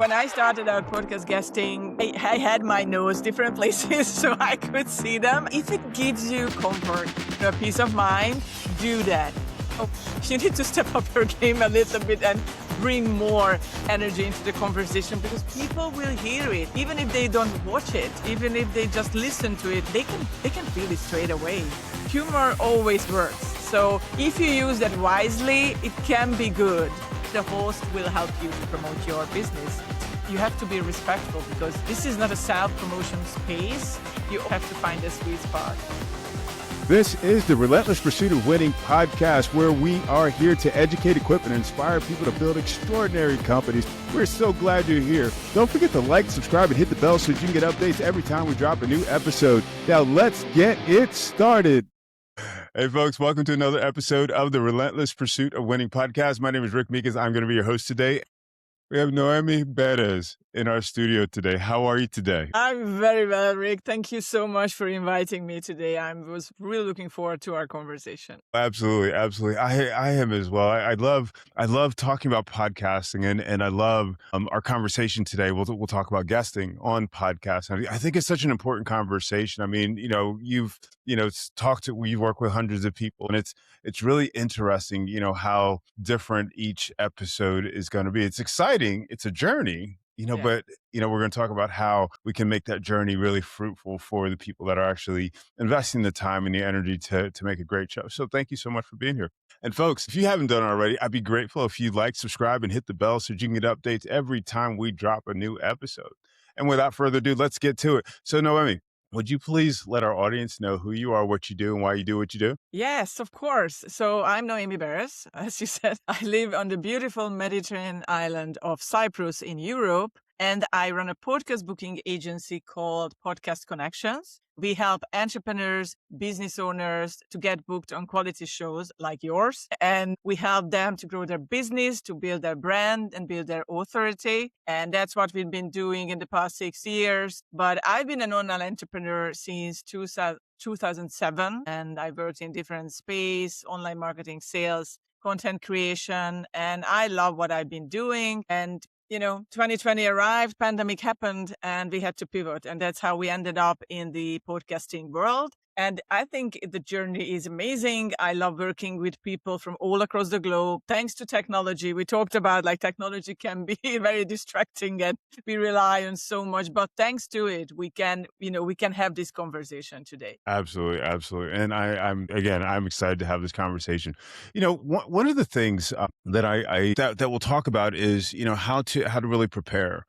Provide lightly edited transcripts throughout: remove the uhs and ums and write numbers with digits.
When I started out podcast guesting, I had my nose different places so I could see them. If it gives you comfort, peace of mind, do that. Oh, you need to step up your game a little bit and bring more energy into the conversation because people will hear it. Even if they don't watch it, even if they just listen to it, they can feel it straight away. Humor always works. So if you use that wisely, it can be good. The host will help you to promote your business. You have to be respectful because this is not a self-promotion space. You have to find a sweet spot. This is the Relentless Pursuit of Winning podcast, where we are here to educate, equip, and inspire people to build extraordinary companies. We're so glad you're here. Don't forget to like, subscribe, and hit the bell so you can get updates every time we drop a new episode. Now let's get it started. Hey folks, welcome to another episode of the Relentless Pursuit of Winning podcast. My name is Rick Meekins. I'm going to be your host today. We have Noemi Beres in our studio today. How are you today? I'm very well, Rick. Thank you so much for inviting me today. I was really looking forward to our conversation. Absolutely. I am as well. I love talking about podcasting and I love our conversation today. We'll talk about guesting on podcasts. I think it's such an important conversation. I mean, you've worked with hundreds of people, and it's really interesting, how different each episode is going to be. It's exciting. It's a journey. But, we're going to talk about how we can make that journey really fruitful for the people that are actually investing the time and the energy to make a great show. So thank you so much for being here. And folks, if you haven't done it already, I'd be grateful if you like, subscribe, and hit the bell so you can get updates every time we drop a new episode. And without further ado, let's get to it. So Noemi, would you please let our audience know who you are, what you do, and why you do what you do? Yes, of course. So I'm Noemi Beres. As you said, I live on the beautiful Mediterranean island of Cyprus in Europe, and I run a podcast booking agency called Podcast Connections. We help entrepreneurs, business owners to get booked on quality shows like yours. And we help them to grow their business, to build their brand and build their authority. And that's what we've been doing in the past 6 years. But I've been an online entrepreneur since 2007. And I worked in different space, online marketing, sales, content creation. And I love what I've been doing. And 2020 arrived, pandemic happened, and we had to pivot. And that's how we ended up in the podcasting world. And I think the journey is amazing. I love working with people from all across the globe. Thanks to technology, we talked about technology can be very distracting and we rely on so much. But thanks to it, we can have this conversation today. Absolutely. And I'm excited to have this conversation. One of the things that we'll talk about is, how to really prepare,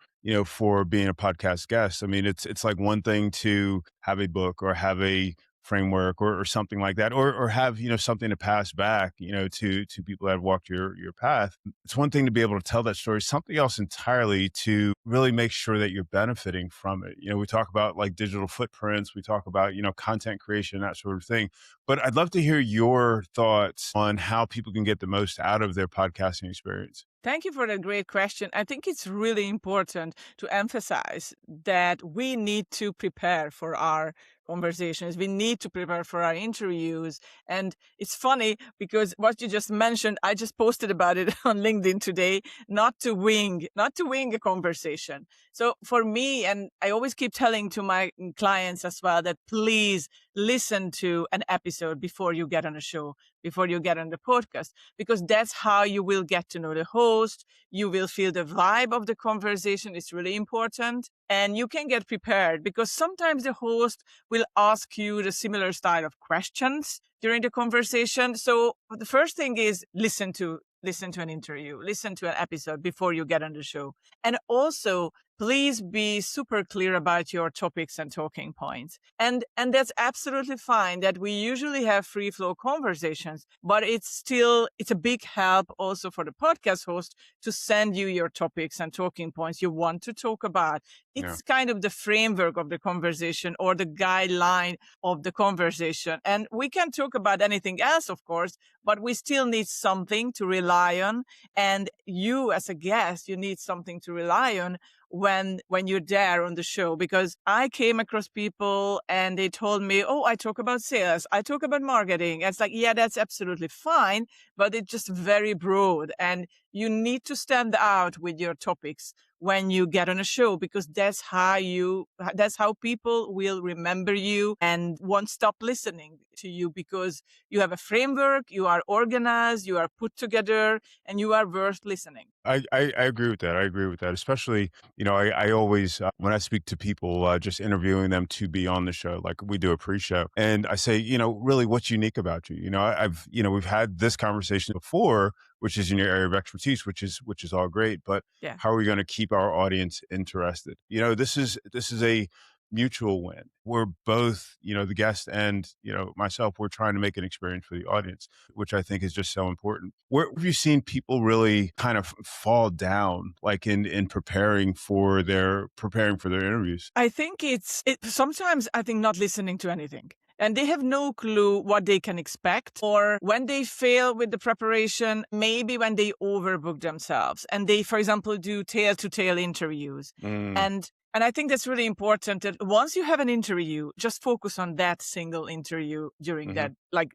for being a podcast guest. I mean, it's like one thing to have a book or have a framework or something like that, or have, something to pass back, to people that have walked your path. It's one thing to be able to tell that story, something else entirely to really make sure that you're benefiting from it. We talk about digital footprints, we talk about, content creation, that sort of thing. But I'd love to hear your thoughts on how people can get the most out of their podcasting experience. Thank you for that great question. I think it's really important to emphasize that we need to prepare for our conversations. We need to prepare for our interviews. And it's funny because what you just mentioned, I just posted about it on LinkedIn today, not to wing a conversation. So for me, and I always keep telling to my clients as well, that please listen to an episode before you get on a show, before you get on the podcast, because that's how you will get to know the host. You will feel the vibe of the conversation. It's really important. And you can get prepared because sometimes the host will ask you the similar style of questions during the conversation. So the first thing is listen to an interview, listen to an episode before you get on the show. And also, please be super clear about your topics and talking points. And that's absolutely fine that we usually have free flow conversations, but it's a big help also for the podcast host to send you your topics and talking points you want to talk about. It's kind of the framework of the conversation or the guideline of the conversation. And we can talk about anything else, of course, but we still need something to rely on. And you as a guest, you need something to rely on when you're there on the show, because I came across people and they told me, oh, I talk about sales, I talk about marketing. It's like, yeah, that's absolutely fine, but it's just very broad and you need to stand out with your topics. when you get on a show, because that's how people will remember you and won't stop listening to you, because you have a framework, you are organized, you are put together, and you are worth listening. I agree with that. I agree with that. Especially, I always, when I speak to people, just interviewing them to be on the show, like we do a pre-show, and I say, really, what's unique about you? We've had this conversation before, which is in your area of expertise, which is all great, but Yeah. how are we going to keep our audience interested? This is a mutual win. We're both, the guest and myself. We're trying to make an experience for the audience, which I think is just so important. Where have you seen people really kind of fall down, like in preparing for their interviews? I think sometimes I think not listening to anything. And they have no clue what they can expect, or when they fail with the preparation, maybe when they overbook themselves and they, for example, do tail to tail interviews. Mm, And I think that's really important that once you have an interview, just focus on that single interview during hmm that, like,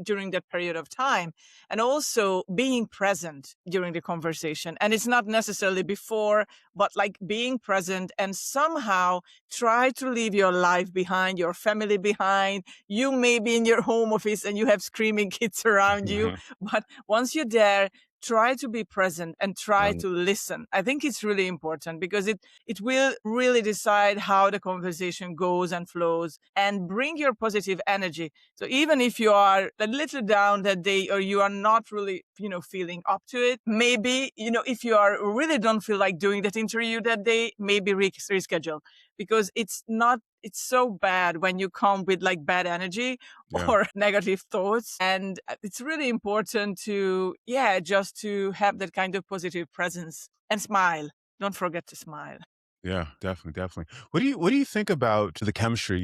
during that period of time. And also being present during the conversation. And it's not necessarily before, but like being present, and somehow try to leave your life behind, your family behind. You may be in your home office and you have screaming kids around you, but once you're there, try to be present and try Right. to listen. I think it's really important, because it will really decide how the conversation goes and flows, and bring your positive energy. So even if you are a little down that day, or you are not really, feeling up to it, maybe, if you are really don't feel like doing that interview that day, maybe reschedule, because it's so bad when you come with like bad energy Yeah. or negative thoughts. And it's really important to, yeah, just to have that kind of positive presence and smile. Don't forget to smile. Yeah, definitely, definitely. What do you think about the chemistry,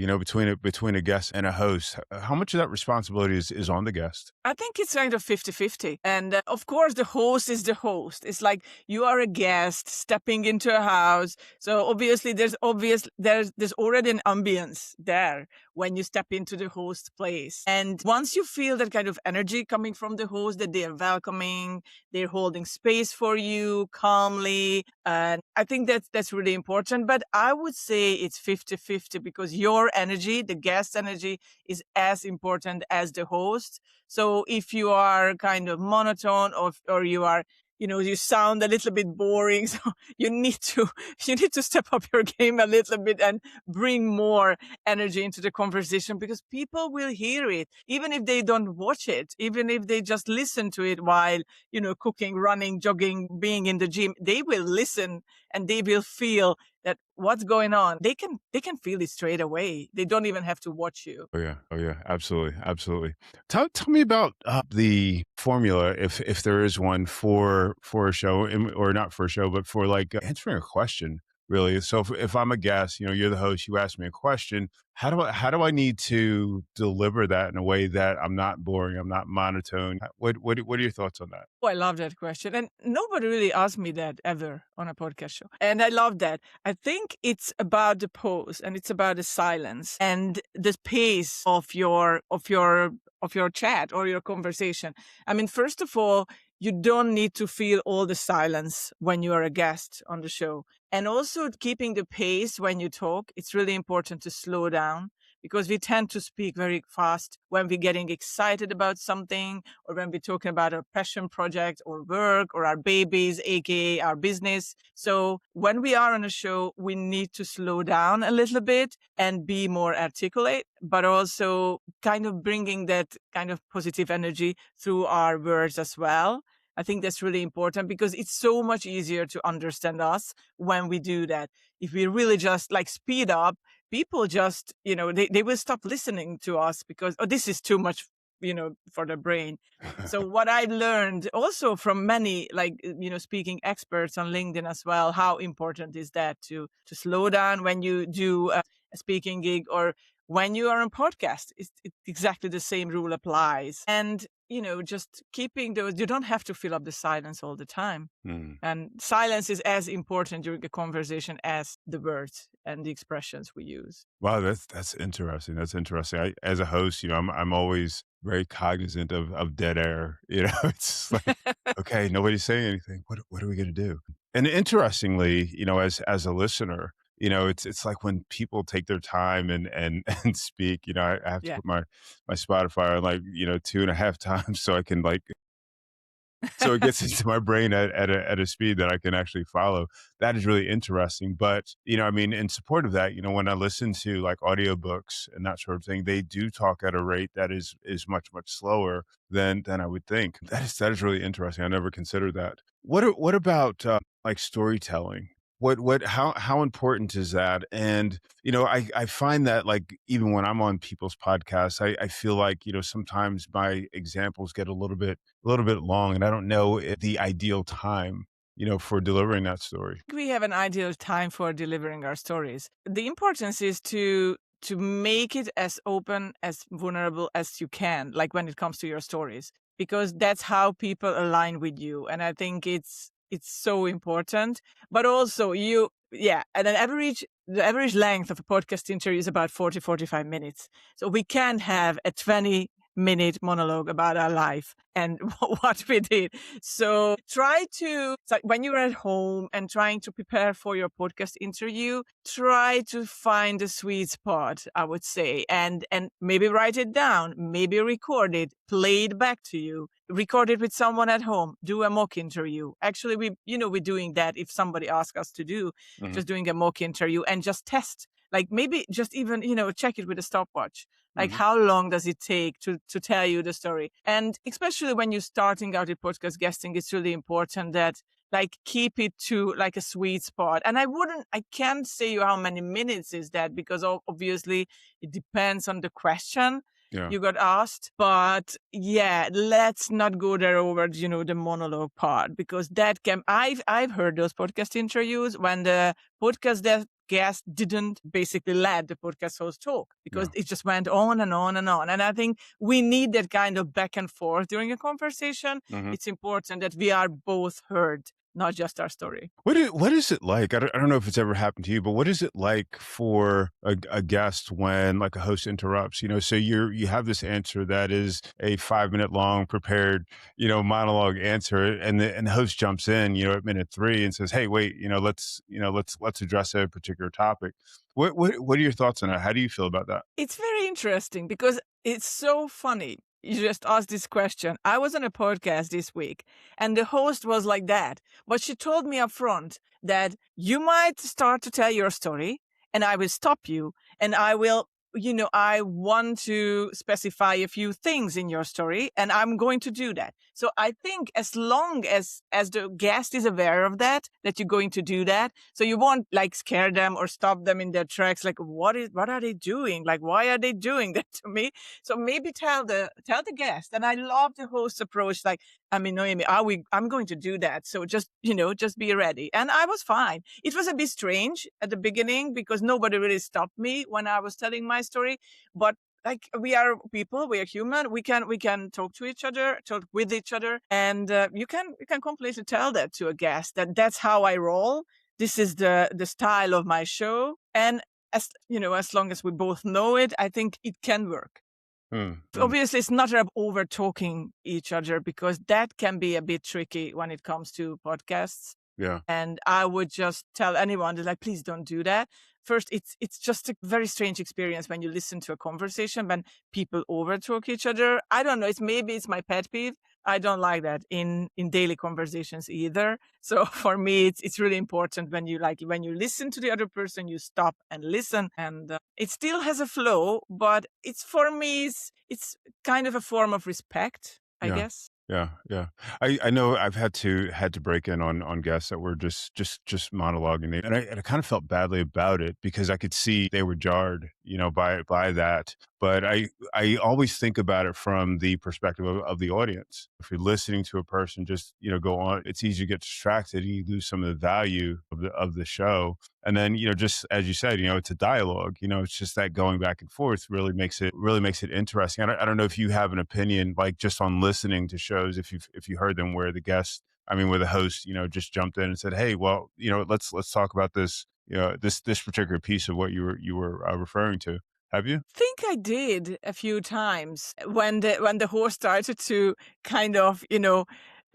between a guest and a host? How much of that responsibility is on the guest? I think it's kind of 50-50. And of course, the host is the host. It's like you are a guest stepping into a house. So obviously, there's already an ambience there when you step into the host place. And once you feel that kind of energy coming from the host, that they are welcoming, they're holding space for you calmly. And I think that's really important. But I would say it's 50-50, because your energy, the guest energy, is as important as the host. So if you are kind of monotone, or you are, you sound a little bit boring, so you need to you need to step up your game a little bit and bring more energy into the conversation, because people will hear it, even if they don't watch it, even if they just listen to it while, cooking, running, jogging, being in the gym. They will listen, and they will feel that what's going on. They can feel it straight away. They don't even have to watch you. Oh yeah, oh yeah, absolutely, absolutely. Tell me about the formula, if there is one for a show, or not for a show, but for like answering a question. Really, so if I'm a guest, you're the host, you ask me a question. How do I need to deliver that in a way that I'm not boring, I'm not monotone? What are your thoughts on that? Oh, I love that question. And nobody really asked me that ever on a podcast show. And I love that. I think it's about the pose, and it's about the silence and the pace of your chat or your conversation. I mean, first of all, you don't need to feel all the silence when you are a guest on the show. And also keeping the pace when you talk, it's really important to slow down, because we tend to speak very fast when we're getting excited about something, or when we're talking about our passion project or work or our babies, aka our business. So when we are on a show, we need to slow down a little bit and be more articulate, but also kind of bringing that kind of positive energy through our words as well. I think that's really important, because it's so much easier to understand us when we do that. If we really just like speed up, people just, they will stop listening to us, because, oh, this is too much, for the brain. So what I learned also from many, like, speaking experts on LinkedIn as well, how important is that to slow down when you do a speaking gig, or when you are on podcast. It's exactly the same rule applies. And, just keeping those, you don't have to fill up the silence all the time. Hmm. And silence is as important during a conversation as the words and the expressions we use. Wow, that's interesting. That's interesting. As a host, I'm always very cognizant of dead air. It's like, okay, nobody's saying anything. What are we gonna do? And interestingly, as a listener, it's like when people take their time and and speak, I have to Yeah. put my Spotify on, like, 2.5 times so I can, like, so it gets into my brain at a speed that I can actually follow. That is really interesting. But, I mean, in support of that, when I listen to like audiobooks and that sort of thing, they do talk at a rate that is much, much slower than I would think. That is really interesting. I never considered that. What about like storytelling? How important is that? And I find that, like, even when I'm on people's podcasts, I feel like, sometimes my examples get a little bit long, and I don't know the ideal time, for delivering that story. We have an ideal time for delivering our stories. The importance is to make it as open, as vulnerable as you can, like when it comes to your stories, because that's how people align with you. And I think it's so important. But also yeah, and the average length of a podcast interview is about 40-45 minutes. So we can't have a 20-minute monologue about our life and what we did. So it's like when you're at home and trying to prepare for your podcast interview, try to find a sweet spot, I would say, and maybe write it down, maybe record it, play it back to you, record it with someone at home, do a mock interview. Actually, we're doing that if somebody asks us to do, Hmm. just doing a mock interview and just test. Like maybe just even, check it with a stopwatch. Like Hmm. how long does it take to tell you the story? And especially when you're starting out with podcast guesting, it's really important that like keep it to like a sweet spot. And I can't say you how many minutes is that because obviously it depends on the question Yeah. you got asked. But yeah, let's not go there over, the monologue part because I've heard those podcast interviews when the podcast guest didn't basically let the podcast host talk because Yeah. it just went on and on and on. And I think we need that kind of back and forth during a conversation. Hmm. It's important that we are both heard, not just our story. What is it like? I don't know if it's ever happened to you, but what is it like for a guest when, like, a host interrupts? So you have this answer that is a 5-minute long prepared, monologue answer, and the host jumps in, at minute three and says, "Hey, wait, let's address a particular topic." What are your thoughts on that? How do you feel about that? It's very interesting because it's so funny. You just asked this question. I was on a podcast this week and the host was like that. But she told me up front that you might start to tell your story and I will stop you and I want to specify a few things in your story and I'm going to do that. So I think as long as the guest is aware of that you're going to do that, so you won't like scare them or stop them in their tracks. Like, what are they doing? Like, why are they doing that to me? So maybe tell the guest. And I love the host approach. Like, I mean, Noemi, I'm going to do that. So just be ready. And I was fine. It was a bit strange at the beginning because nobody really stopped me when I was telling my story. But like we are people, we are human. We can talk to each other, talk with each other, and you can completely tell that to a guest that's how I roll. This is the style of my show, and as long as we both know it, I think it can work. Hmm. Hmm. Obviously, it's not about over talking each other because that can be a bit tricky when it comes to podcasts. Yeah. And I would just tell anyone that, like, please don't do that. First, it's just a very strange experience when you listen to a conversation when people overtalk each other. I don't know. Maybe it's my pet peeve. I don't like that in daily conversations either. So for me, it's really important when you listen to the other person, you stop and listen, and it still has a flow. But it's for me, it's kind of a form of respect, I Yeah. guess. Yeah, yeah. I know I've had to break in on guests that were just monologuing, and I kind of felt badly about it because I could see they were jarred, by that. But I always think about it from the perspective of the audience. If you're listening to a person just, go on, it's easy to get distracted and you lose some of the value of the show. And then, just as you said, it's a dialogue. It's just that going back and forth really makes it interesting. I don't know if you have an opinion, like, just on listening to shows, if you heard them where where the host, just jumped in and said, "Hey, well, let's talk about this, this particular piece of what you were referring to." Have you? Think I did a few times when the host started to kind of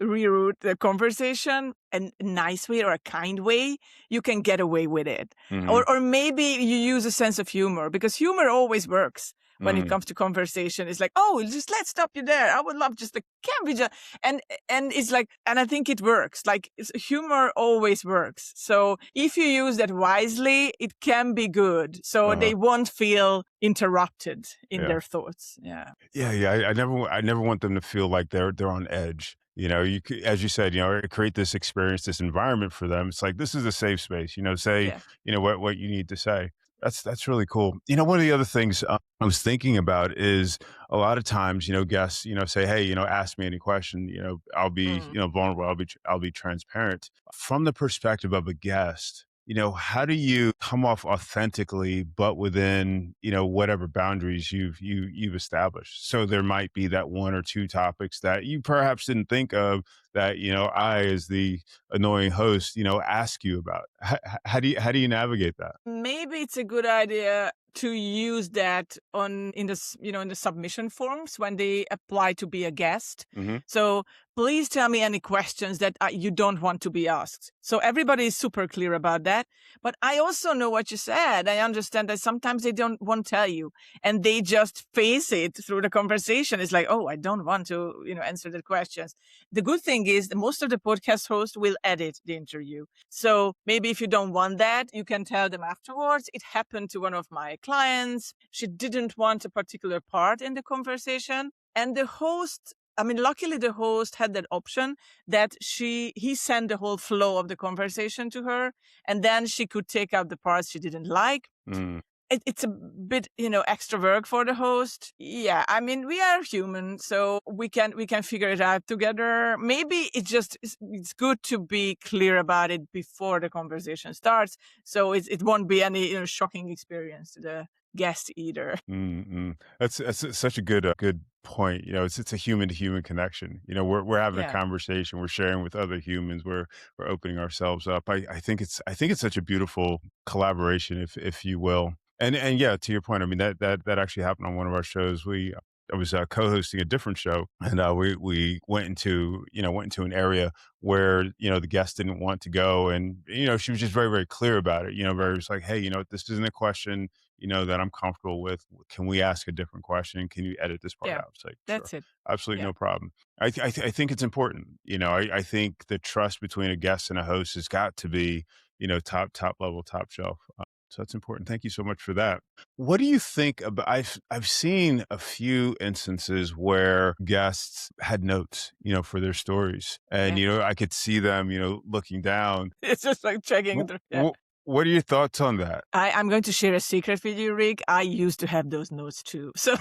reroute the conversation. a nice way or a kind way, you can get away with it. Mhm. Or maybe you use a sense of humor, because humor always works when it Mm. comes to conversation. It's like, oh, just let's stop you there. I would love just to, can we just, and it's like, and I think it works. Like humor always works. So if you use that wisely, it can be good. So Uh-huh. they won't feel interrupted in Yeah. their thoughts. Yeah. Yeah, yeah. I never want them to feel like they're on edge. You know, as you said, create this experience, this environment for them. It's like this is a safe space. Say, Yeah. what you need to say. That's really cool. One of the other things I was thinking about is a lot of times, guests, say, hey, ask me any question. I'll be, Mm. vulnerable. I'll be transparent. From the perspective of a guest, how do you come off authentically, but within, whatever boundaries you've established? So there might be that one or two topics that you perhaps didn't think of that, I, as the annoying host, ask you about. How do you navigate that? Maybe it's a good idea to use that on in the in the submission forms when they apply to be a guest. Hmm. So please tell me any questions that you don't want to be asked. So everybody is super clear about that. But I also know what you said. I understand that sometimes they don't want to tell you, and they just face it through the conversation. It's like, oh, I don't want to answer the questions. The good thing is that most of the podcast hosts will edit the interview. So maybe if you don't want that, you can tell them afterwards. It happened to one of my clients. She didn't want a particular part in the conversation. And the host, I mean, luckily the host had that option that he sent the whole flow of the conversation to her, and then she could take out the parts she didn't like. Mm, It's a bit, extra work for the host. Yeah, I mean, we are human, so we can figure it out together. Maybe it's good to be clear about it before the conversation starts, so it won't be any shocking experience to the guest either. mm, mm. That's such a good point. It's a human to human connection. We're having a Yeah. conversation. We're sharing with other humans. We're opening ourselves up. I think it's such a beautiful collaboration, if you will. And yeah, to your point, I mean that actually happened on one of our shows. I was co-hosting a different show, and we went into an area where the guest didn't want to go, and she was just very very clear about it. Very just like, hey, this isn't a question that I'm comfortable with. Can we ask a different question? Can you edit this part Yeah, out? It's like, sure, that's it. absolutely Yeah. no problem. I think it's important. I think the trust between a guest and a host has got to be, top level, top shelf. So that's important. Thank you so much for that. What do you think about? I've seen a few instances where guests had notes, for their stories, and Yeah. I could see them, looking down. It's just like checking Wh- the, yeah. wh- what are your thoughts on that? I'm going to share a secret with you, Rick. I used to have those notes too. So,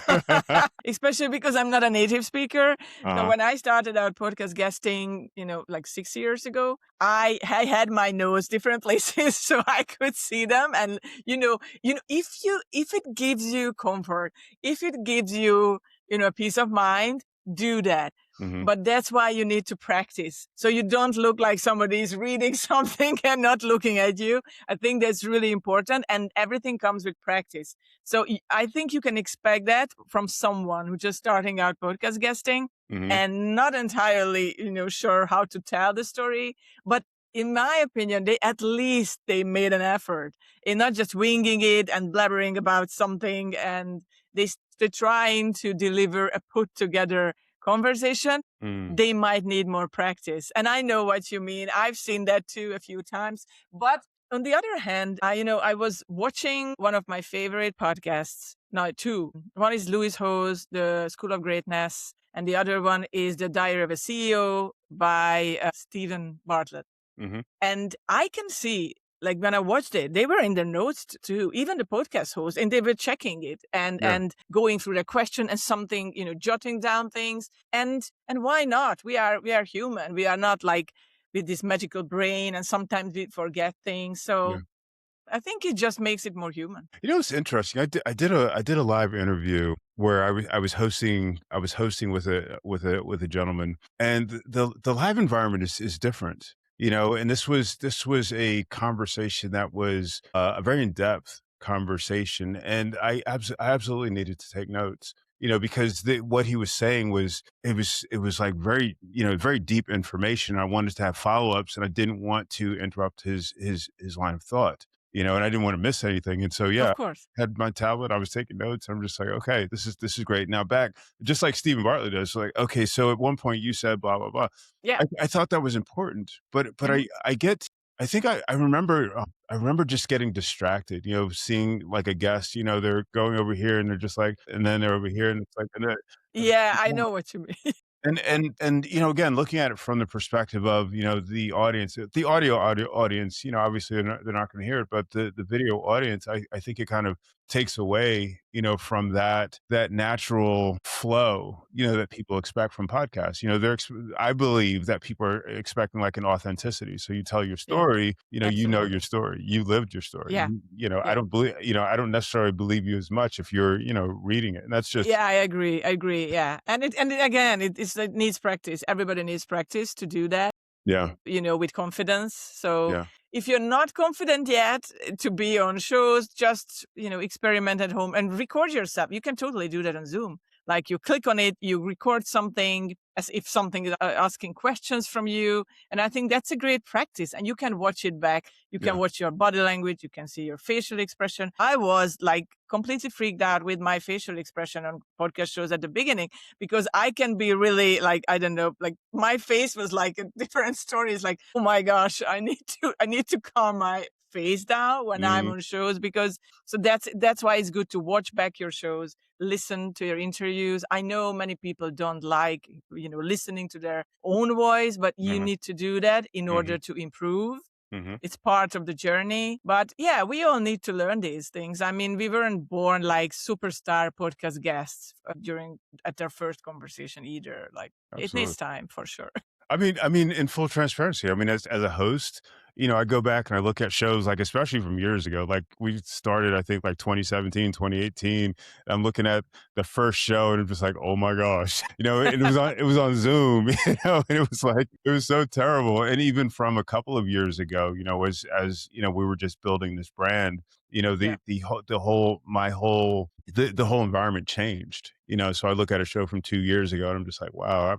especially because I'm not a native speaker. So, Uh-huh. when I started out podcast guesting, like 6 years ago, I had my notes different places so I could see them. And, if it gives you comfort, if it gives you, a peace of mind, do that. Mhm. But that's why you need to practice. So you don't look like somebody's reading something and not looking at you. I think that's really important, and everything comes with practice. So I think you can expect that from someone who's just starting out podcast guesting Mhm. and not entirely, sure how to tell the story. But in my opinion, they made an effort in not just winging it and blabbering about something, and they're trying to deliver a put together conversation. Mm. They might need more practice. And I know what you mean. I've seen that too a few times. But on the other hand, I was watching one of my favorite podcasts. No, two. One is Louis Ho's The School of Greatness, and the other one is The Diary of a CEO by Stephen Bartlett. Mhm. And I can see, like when I watched it, they were in their notes too, even the podcast host, and they were checking it and Yeah. going through the question and something, jotting down things. And why not? We are human. We are not like with this magical brain, and sometimes we forget things. Yeah. So I think it just makes it more human. It's interesting. I did a live interview where I was hosting with a gentleman, and the live environment is different. And this was a conversation that was a very in depth conversation, and I absolutely needed to take notes. because what he was saying was it was like very very deep information. I wanted to have follow ups, and I didn't want to interrupt his line of thought, and I didn't want to miss anything. And so yeah, Of course. had my tablet. I was taking notes. I'm just like, okay, this is great. Now back, just like Stephen Bartlett does, like, okay, so at one point you said blah blah blah. Yeah. I thought that was important, but Mhm. I think I remember I remember just getting distracted, seeing like a guest, they're going over here and they're just like, and then they're over here and it's like, Yeah, I know what you mean. and again, looking at it from the perspective of the audience, the audio audience, obviously they're not going to hear it, but the video audience, I think it kind of takes away from that natural flow that people expect from podcasts. I believe that people are expecting like an authenticity. So you tell your Yeah, story, your absolutely. story, you lived your story. Yeah, I yeah. don't believe, I don't necessarily believe you as much if you're reading it, and that's just Yeah, I agree, yeah. Again, it needs practice. Everybody needs practice to do that, yeah, with confidence. So yeah, if you're not confident yet to be on shows, just, experiment at home and record yourself. You can totally do that on Zoom. Like you click on it, you record something as if something is asking questions from you. And I think that's a great practice. And you can watch it back. You can yeah, watch your body language. You can see your facial expression. I was like completely freaked out with my facial expression on podcast shows at the beginning because I can be really like, I don't know, like my face was like a different story. It's like, oh my gosh, I need to calm my face down when I'm mhm, on shows because so that's why it's good to watch back your shows, listen to your interviews. I know many people don't like, listening to their own voice, but you uh-huh, need to do that in order mhm, to improve. mhm. It's part of the journey. But yeah, we all need to learn these things. I mean, we weren't born like superstar podcast guests during at our first conversation either. Like it Absolutely. needs time for sure. I mean, in full transparency, I mean, as a host, I go back and I look at shows like, especially from years ago, like we started, I think like 2017, 2018. I'm looking at the first show and I'm just like, oh my gosh, it was on Zoom, and it was like, it was so terrible. And even from a couple of years ago, as we were just building this brand, Yeah. the whole environment changed. So I look at a show from 2 years ago and I'm just like, wow,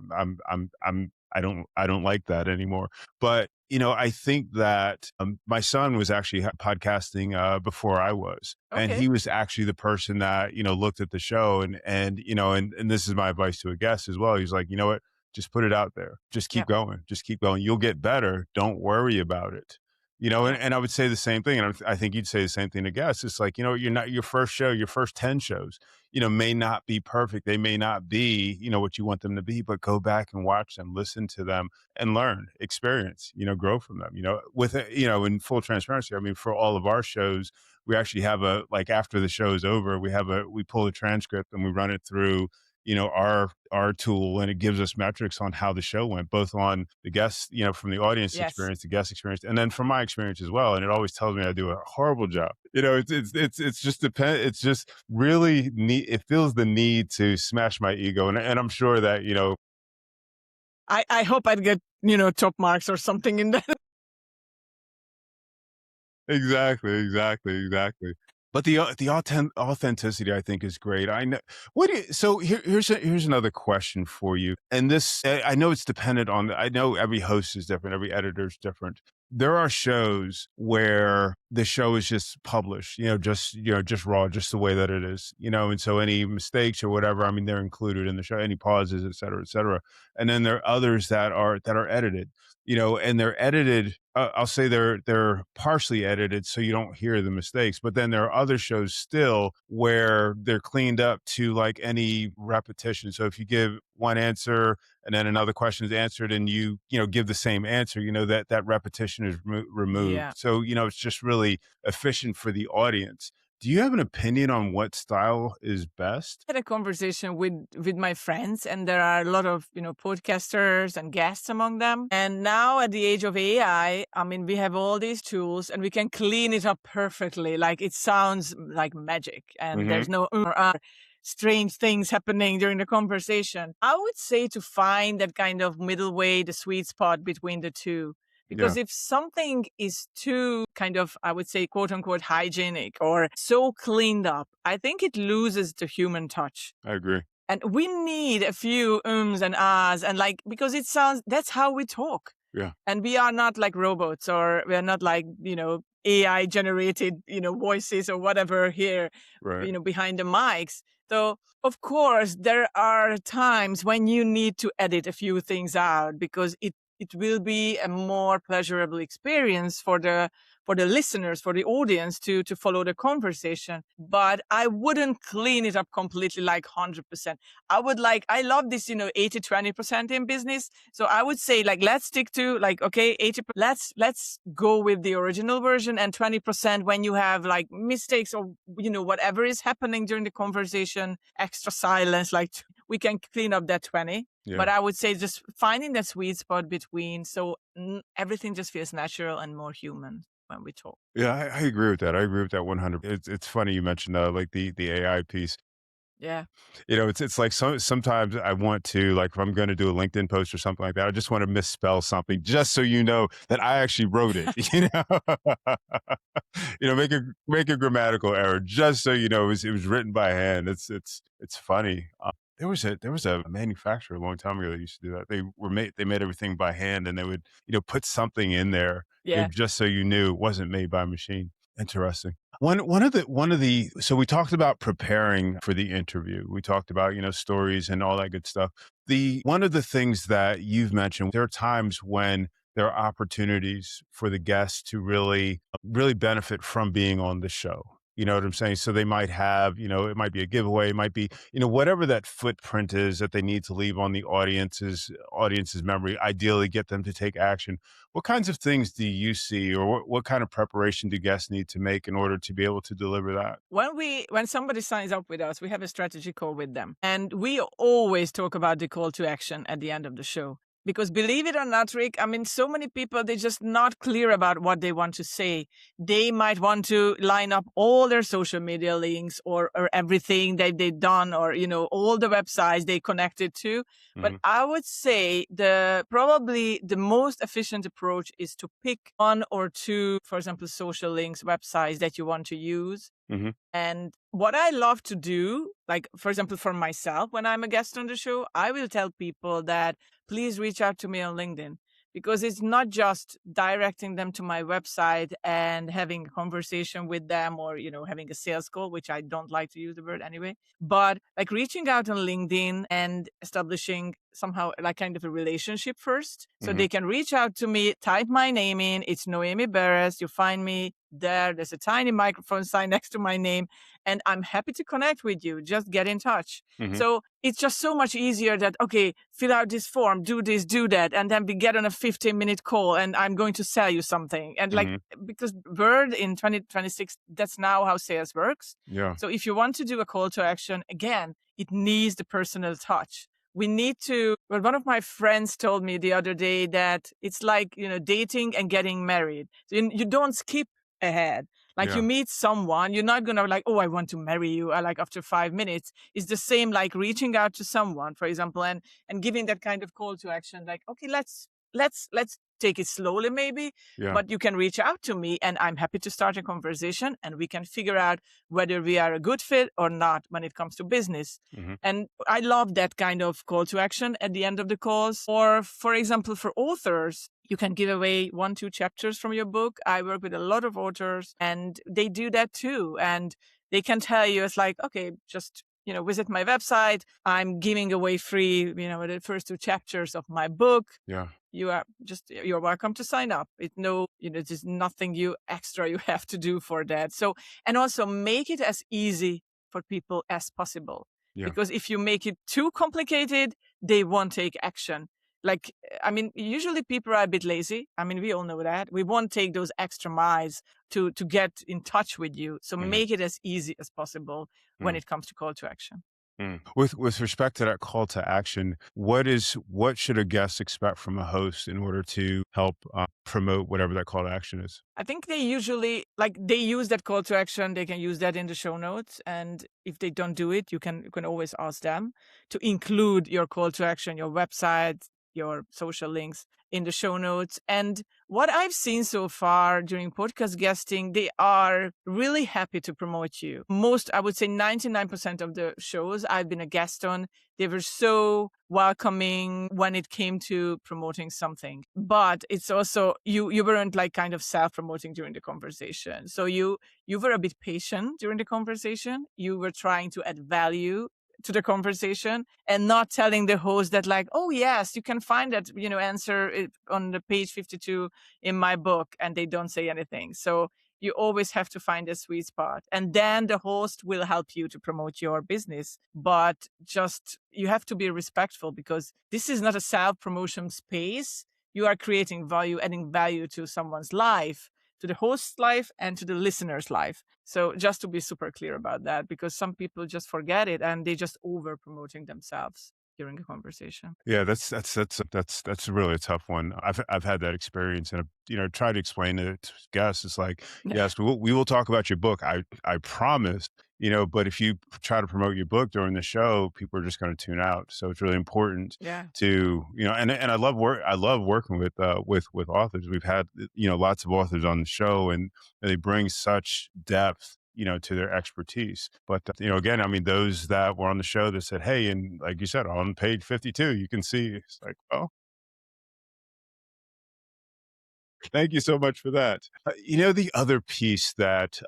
I don't like that anymore. But I think that my son was actually podcasting before I was, and Okay. he was actually the person that looked at the show, and this is my advice to a guest as well. He's like, you know what, just put it out there, Yeah. just keep going. You'll get better. Don't worry about it. Yeah. And I would say the same thing, and I think you'd say the same thing to guests. It's like, you're not your first show, your first 10 shows may not be perfect. They may not be, what you want them to be, but go back and watch them, listen to them and learn, experience, grow from them, in full transparency. I mean, for all of our shows, we actually have like after the show is over, we pull a transcript and we run it through, our tool, and it gives us metrics on how the show went, both on the guests, from the audience Yes. experience, the guest experience, and then from my experience as well. And it always tells me I do a horrible job. It's just depend. It's just really need. It feels the need to smash my ego, and I'm sure that I hope I'd get, top marks or something in that. exactly, exactly, exactly. But the authenticity, I think, is great. I know what. So here's another question for you. And this, I know it's dependent on. I know every host is different, every editor is different. There are shows where the show is just published, just raw, just the way that it is, and so any mistakes or whatever, I mean, they're included in the show, any pauses, et cetera, et cetera. And then there are others that are edited, and they're edited. I'll say they're partially edited, so you don't hear the mistakes. But then there are other shows still where they're cleaned up to like any repetition. So if you give one answer and then another question is answered, and you give the same answer, that repetition is removed. Yeah. So it's just really efficient for the audience. Do you have an opinion on what style is best? Had a conversation with my friends, and there are a lot of podcasters and guests among them. And now at the age of I mean, we have all these tools and we can clean it up perfectly. Like it sounds like magic, and Hmm. there's no strange things happening during the conversation. I would say to find that kind of middle way, the sweet spot between the two. Yeah, Because if something is too kind of, I would say, quote unquote, hygienic or so cleaned up, I think it loses the human touch. I agree. And we need a few ums and ahs, and like, because that's how we talk. Yeah. And we are not like robots, or we are not like, AI generated, voices or whatever here, Right. behind the mics. So, of course, there are times when you need to edit a few things out, because it will be a more pleasurable experience for the listeners, for the audience to follow the conversation. But I wouldn't clean it up completely, like 100%. I love this, 80-20% in business. So I would say, like, let's stick to, like, okay, 80, let's go with the original version, and 20% when you have like mistakes, or, whatever is happening during the conversation, extra silence, like, we can clean up that 20. But Yeah. I would say just finding that sweet spot between, so everything just feels natural and more human when we talk. Yeah, I agree with that. I agree with that 100. It's funny you mentioned like the AI piece. Yeah. It's like sometimes I want to, like, if I'm going to do a LinkedIn post or something like that, I just want to misspell something just so you know that I actually wrote it. Make a grammatical error just so you know it was written by hand. It's funny. There was a manufacturer a long time ago that used to do that. They made everything by hand, and they would put something in there, Yeah. just so you knew it wasn't made by a machine. Interesting. One of the so we talked about preparing for the interview. We talked about, stories and all that good stuff. The One of the things that you've mentioned, there are times when there are opportunities for the guests to really benefit from being on the show. You know what I'm saying? So they might have, it might be a giveaway, it might be, whatever that footprint is that they need to leave on the audience's memory, ideally get them to take action. What kinds of things do you see, or what kind of preparation do guests need to make in order to be able to deliver that? When somebody signs up with us, we have a strategy call with them, and we always talk about the call to action at the end of the show. Because believe it or not, Rick, I mean, so many people, they're just not clear about what they want to say. They might want to line up all their social media links, or everything that they've done, or, all the websites they connected to. But Hmm. I would say probably the most efficient approach is to pick one or two, for example, social links, websites that you want to use. Hmm. And what I love to do, like, for example, for myself, when I'm a guest on the show, I will tell people that please reach out to me on LinkedIn, because it's not just directing them to my website and having a conversation with them, or, having a sales call, which I don't like to use the word anyway, but like reaching out on LinkedIn and establishing somehow like kind of a relationship first. So Hmm. they can reach out to me, type my name in. It's Noemi Beres. You find me there. There's a tiny microphone sign next to my name, and I'm happy to connect with you. Just get in touch. Hmm. So it's just so much easier that, okay, fill out this form, do this, do that. And then we get on a 15-minute call, and I'm going to sell you something. And like, Hmm. because Word in 2026, that's now how sales works. Yeah. So if you want to do a call to action, again, it needs the personal touch. We need to, well, one of my friends told me the other day that it's like, dating and getting married. So you don't skip ahead. Like, you Yeah. meet someone, you're not gonna like, oh, I want to marry you, like after 5 minutes. It's the same like reaching out to someone, for example, and giving that kind of call to action, like, okay, let's take it slowly maybe, Yeah. but you can reach out to me, and I'm happy to start a conversation, and we can figure out whether we are a good fit or not when it comes to business. Hmm. And I love that kind of call to action at the end of the calls. Or, for example, for authors, you can give away 1-2 chapters from your book. I work with a lot of authors, and they do that too. And they can tell you, it's like, okay, just, visit my website. I'm giving away free, the first 2 chapters of my book. Yeah. You're welcome to sign up. There's nothing extra you have to do for that. So, and also make it as easy for people as possible. Yeah. Because if you make it too complicated, they won't take action. Like, I mean, usually people are a bit lazy. I mean, we all know that. We won't take those extra miles to get in touch with you. So Hmm. make it as easy as possible when Mm. it comes to call to action. Mm. With respect to that call to action, what should a guest expect from a host in order to help promote whatever that call to action is? I think they usually they use that call to action. They can use that in the show notes, and if they don't do it, you can always ask them to include your call to action, your website, your social links in the show notes. And what I've seen so far during podcast guesting, they are really happy to promote you. Most, I would say 99% of the shows I've been a guest on, they were so welcoming when it came to promoting something. But it's also, you weren't like kind of self-promoting during the conversation. So you were a bit patient during the conversation. You were trying to add value to the conversation and not telling the host that like, oh yes, you can find that, answer it on the page 52 in my book, and they don't say anything. So you always have to find a sweet spot, and then the host will help you to promote your business. But just, you have to be respectful, because this is not a self-promotion space. You are creating value, adding value to someone's life, to the host's life and to the listener's life. So just to be super clear about that, because some people just forget it and they just over promoting themselves during a conversation. Yeah, that's really a tough one. I've had that experience, and try to explain it to guests. It's like, Yeah. yes, we will talk about your book. I promise. But if you try to promote your book during the show, people are just going to tune out. So it's really important Yeah. to and I love working with authors. We've had lots of authors on the show, and they bring such depth to their expertise. But, again, I mean, those that were on the show that said, hey, and like you said, on page 52, you can see, it's like, oh, thank you so much for that. The other piece that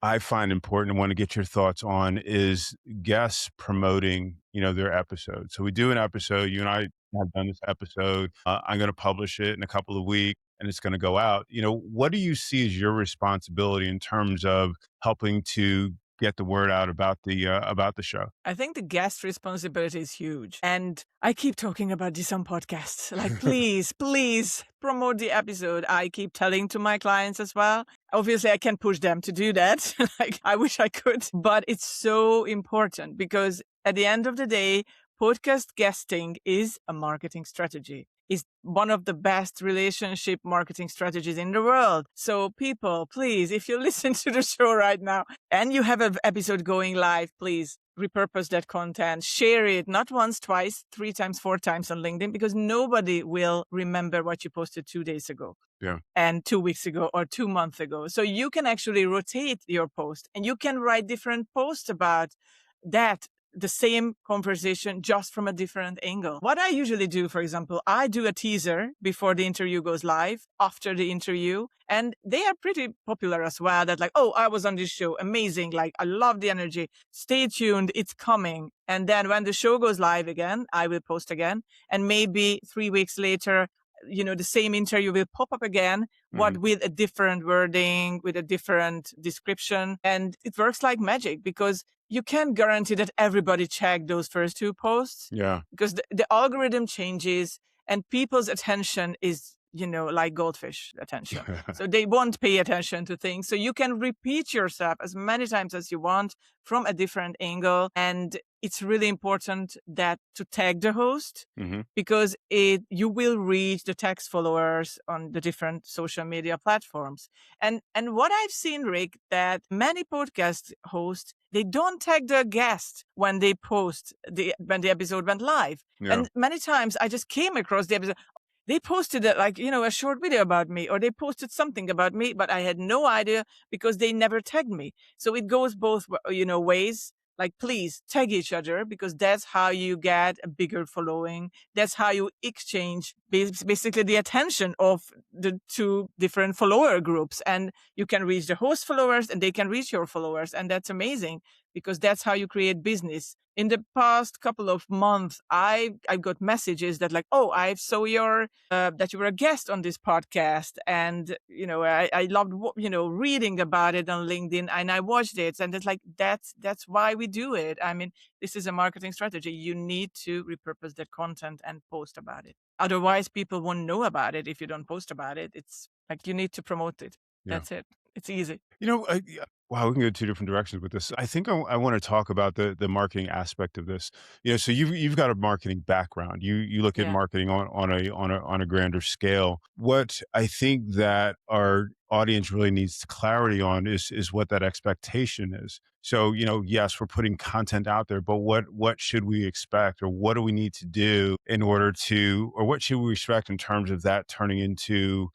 I find important and want to get your thoughts on is guests promoting, their episode. So we do an episode. You and I have done this episode. I'm going to publish it in a couple of weeks, and it's going to go out. What do you see as your responsibility in terms of helping to get the word out about the show? I think the guest responsibility is huge. And I keep talking about this on podcasts. Like, please, please promote the episode. I keep telling to my clients as well. Obviously, I can push them to do that. Like, I wish I could. But it's so important, because at the end of the day, podcast guesting is a marketing strategy. It's one of the best relationship marketing strategies in the world. So people, please, if you listen to the show right now and you have an episode going live, please repurpose that content, share it, not once, twice, 3 times, 4 times on LinkedIn, because nobody will remember what you posted 2 days ago Yeah. and 2 weeks ago or 2 months ago. So you can actually rotate your post, and you can write different posts about that, the same conversation, just from a different angle. What I usually do, for example, I do a teaser before the interview goes live, after the interview, and they are pretty popular as well. That like, oh, I was on this show, amazing. Like, I love the energy. Stay tuned, it's coming. And then when the show goes live again, I will post again. And maybe 3 weeks later, the same interview will pop up again, Hmm. what with a different wording, with a different description. And it works like magic, because you can't guarantee that everybody checked those first 2 posts, Yeah. because the algorithm changes and people's attention is, like goldfish attention. So they won't pay attention to things. So you can repeat yourself as many times as you want from a different angle. And it's really important that to tag the host, Hmm. because you will reach the text followers on the different social media platforms. And what I've seen, Rick, that many podcast hosts, they don't tag the guest when they post when the episode went live. Yeah. And many times I just came across the episode. They posted a short video about me, or they posted something about me, but I had no idea, because they never tagged me. So it goes both, ways. Like, please tag each other, because that's how you get a bigger following. That's how you exchange basically the attention of the two different follower groups. And you can reach the host followers and they can reach your followers. And that's amazing, because that's how you create business. In the past couple of months, I got messages that like, oh, I saw that you were a guest on this podcast, and I loved reading about it on LinkedIn, and I watched it, and it's like that's why we do it. I mean, this is a marketing strategy. You need to repurpose that content and post about it. Otherwise, people won't know about it if you don't post about it. It's like you need to promote it. Yeah. That's it. It's easy. Yeah, wow, we can go two different directions with this. I think I want to talk about the marketing aspect of this. So you've got a marketing background. You look at Yeah. marketing on a grander scale. What I think that our audience really needs clarity on is what that expectation is. So, yes, we're putting content out there, but what should we expect, or what do we need to do in order to, or what should we expect in terms of that turning into,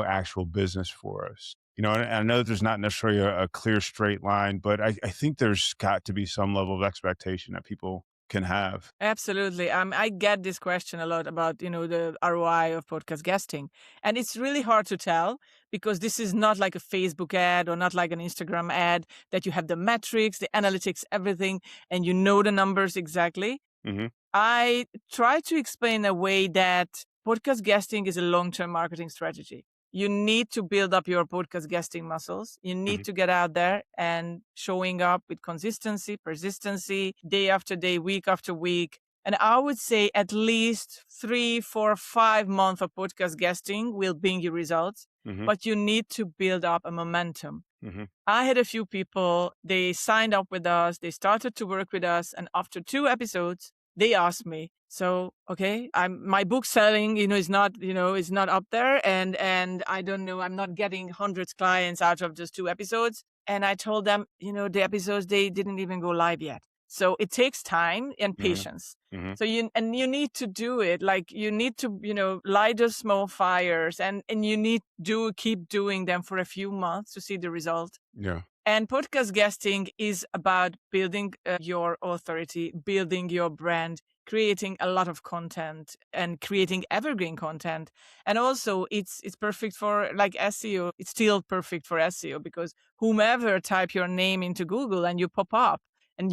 actual business for us? And I know that there's not necessarily a clear straight line, but I think there's got to be some level of expectation that people can have. Absolutely. I get this question a lot about, the ROI of podcast guesting. And it's really hard to tell because this is not like a Facebook ad or not like an Instagram ad that you have the metrics, the analytics, everything, and you know the numbers exactly. Hmm. I try to explain a way that podcast guesting is a long-term marketing strategy. You need to build up your podcast guesting muscles. You need Hmm. to get out there and showing up with consistency, persistency, day after day, week after week. And I would say at least 3, 4, 5 months of podcast guesting will bring you results, Hmm. but you need to build up a momentum. Hmm. I had a few people, they signed up with us, they started to work with us, and after 2 episodes, they asked me, so okay, my book selling, is not up there, and I don't know, I'm not getting hundreds clients out of just 2 episodes. And I told them, the episodes they didn't even go live yet. So it takes time and Hmm. patience. Hmm. So you need to do it. Like you need to, light the small fires and you need to keep doing them for a few months to see the result. Yeah. And podcast guesting is about building your authority, building your brand, creating a lot of content and creating evergreen content. And also it's perfect for like SEO. It's still perfect for SEO because whomever type your name into Google and you pop up and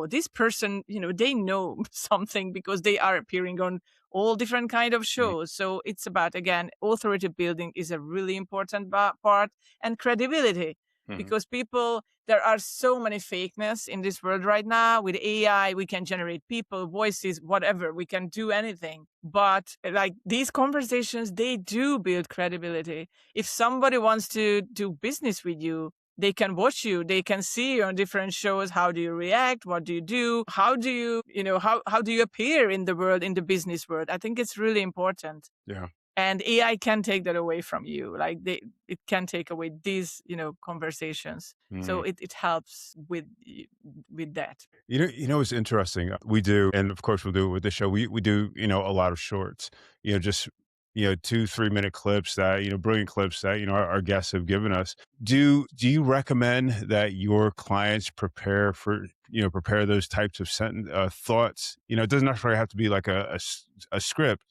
this person, they know something because they are appearing on all different kind of Hmm. shows. So it's about, again, authority building is a really important part, and credibility, Hmm. because there are so many fakeness in this world right now. With AI, we can generate people, voices, whatever. We can do anything. But like these conversations, they do build credibility. If somebody wants to do business with you, they can watch you, they can see you on different shows. How do you react? What do you do? How do you, how do you appear in the world, in the business world? I think it's really important. Yeah. And AI can take that away from you. Like it can take away these, conversations. So Hmm. it helps with that. It's interesting. We do, and of course we'll do it with the show. We do, a lot of shorts. Just 2 3 minute clips that brilliant clips that our guests have given us. Do you recommend that your clients prepare those types of thoughts? It doesn't necessarily have to be like a script.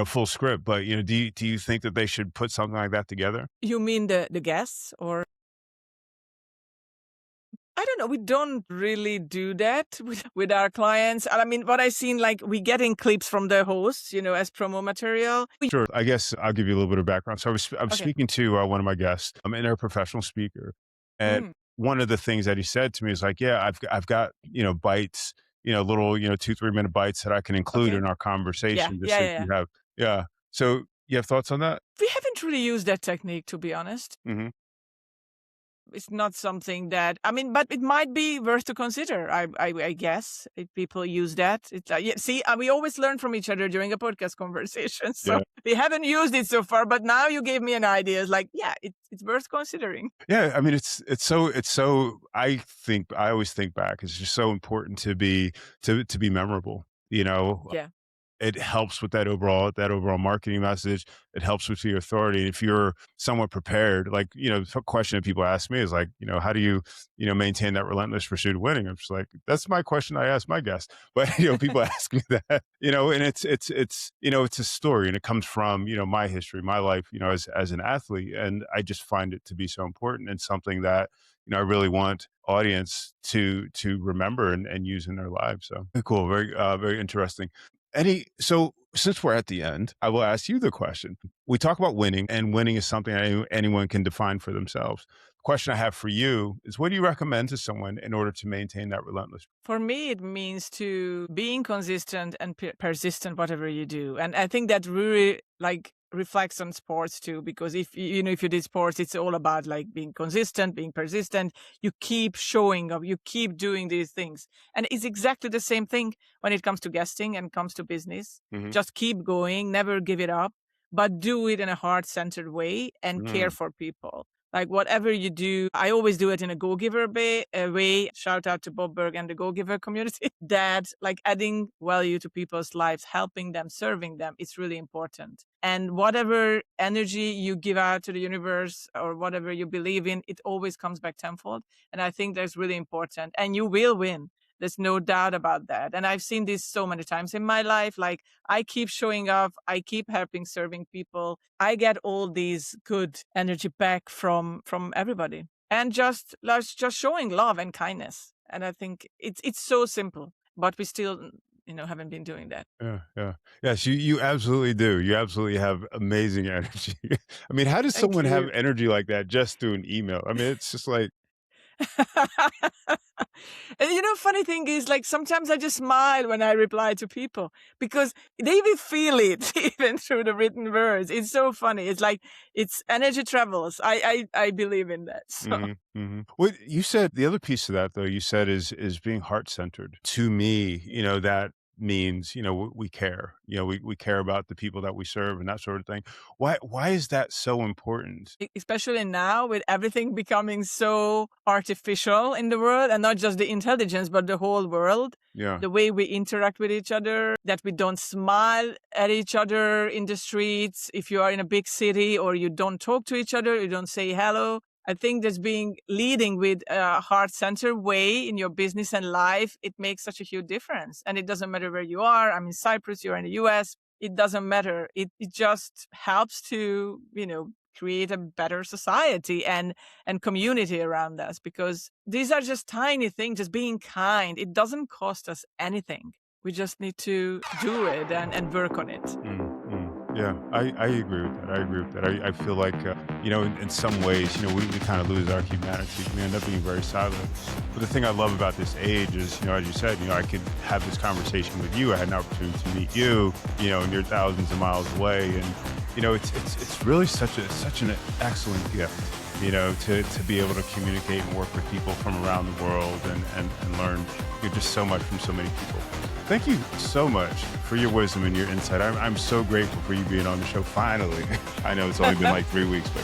Full script, but do you think that they should put something like that together? You mean the guests, or I don't know. We don't really do that with our clients. I mean, what I've seen, like we getting clips from the hosts, as promo material. Sure. I guess I'll give you a little bit of background. So I was Okay. speaking to one of my guests. And they're a professional speaker, and Mm, one of the things that he said to me is like, "Yeah, I've got bites, little 2 3 minute bites that I can include okay. in our Yeah. conversation, just Yeah. so Yeah. Yeah. you have." Yeah. So you have thoughts on that? We haven't really used that technique, to be honest. Hmm. It's not something that, I mean, but it might be worth to consider. I guess if people use that, it's like, yeah, see, we always learn from each other during a podcast conversation. So Yeah. we haven't used it so far, but now you gave me an idea. It's like, yeah, it's worth considering. Yeah. I mean, it's so. I always think back. It's just so important to be memorable. Yeah. It helps with that overall marketing message. It helps with your authority. If you're somewhat prepared, like, the question that people ask me is like, how do you, maintain that relentless pursuit of winning? I'm just like, that's my question I ask my guests. But, people ask me that, and it's a story, and it comes from, my history, my life, as an athlete. And I just find it to be so important and something that, I really want audience to remember and use in their lives. So cool. Very, very interesting. So since we're at the end, I will ask you the question. We talk about winning, and winning is something anyone can define for themselves. The question I have for you is, what do you recommend to someone in order to maintain that relentless? For me, it means to being consistent and persistent, whatever you do. And I think that really, like, reflects on sports too, because if if you did sports, it's all about like being consistent, being persistent. You keep showing up, you keep doing these things. And it's exactly the same thing when it comes to guesting and comes to business. Hmm. Just keep going, never give it up, but do it in a heart-centered way and care Mm. for people. Like whatever you do, I always do it in a go-giver way. Shout out to Bob Berg and the go-giver community. That like adding value to people's lives, helping them, serving them, it's really important. And whatever energy you give out to the universe or whatever you believe in, it always comes back tenfold. And I think that's really important. And you will win. There's no doubt about that. And I've seen this so many times in my life. Like I keep showing up, I keep helping, serving people. I get all these good energy back from everybody. And just showing love and kindness. And I think it's so simple, but we still, haven't been doing that. Yeah, yeah. Yes, you absolutely do. You absolutely have amazing energy. I mean, how does Thank someone have you. energy like that just through an email? I mean, it's just like, And funny thing is, like sometimes I just smile when I reply to people because they will feel it even through the written words. It's so funny. It's like it's energy travels. I believe in that. So mhm, mhm. What you said, the other piece of that though, you said is being heart-centered. To me, that means, we care. We care about the people that we serve and that sort of thing. Why is that so important? especially now with everything becoming so artificial in the world, and not just the intelligence, but the whole world, Yeah. the way we interact with each other, that we don't smile at each other in the streets. If you are in a big city or you don't talk to each other, you don't say hello. I think that's being leading with a heart-centered way in your business and life. It makes such a huge difference. And it doesn't matter where you are. I'm in Cyprus, you're in the US. It doesn't matter. It just helps to, create a better society and community around us, because these are just tiny things. Just being kind, it doesn't cost us anything. We just need to do it and work on it. Mm, mm. Yeah, I agree with that. I agree with that. I feel like, in some ways, we kind of lose our humanity. We end up being very siloed. But the thing I love about this age is, as you said, I could have this conversation with you. I had an opportunity to meet you, and you're thousands of miles away. And, it's really such an excellent gift, to be able to communicate and work with people from around the world and learn just so much from so many people. Thank you so much for your wisdom and your insight. I'm so grateful for you being on the show finally. I know it's only been like 3 weeks, but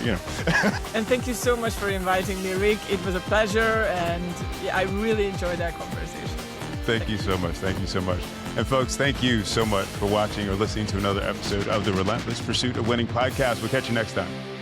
And thank you so much for inviting me, Rick. It was a pleasure, and yeah, I really enjoyed that conversation. Thank you so much. Thank you so much. And folks, thank you so much for watching or listening to another episode of the Relentless Pursuit of Winning podcast. We'll catch you next time.